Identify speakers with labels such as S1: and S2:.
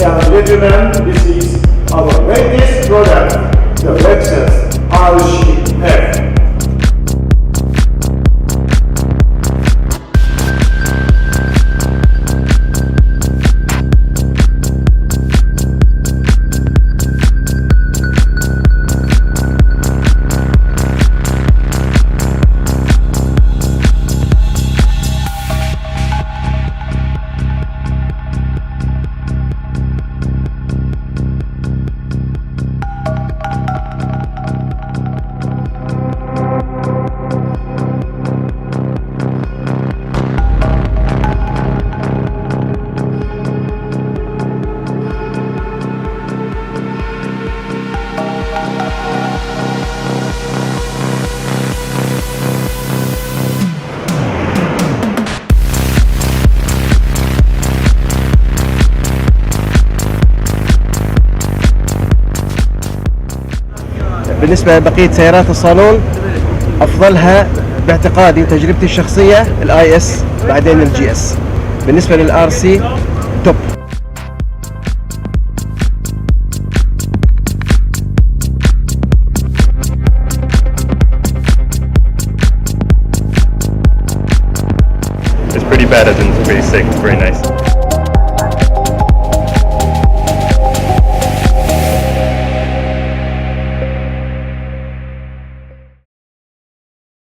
S1: and gentlemen, this is our latest product, the Lexus RC-F.
S2: بالنسبة لبقية سيارات الصالون أفضلها باعتقادي وتجربتي الشخصية الاي اس بعدين الجي اس. بالنسبة للار سي توب.
S3: It's pretty bad as in it's pretty sick, it's very nice.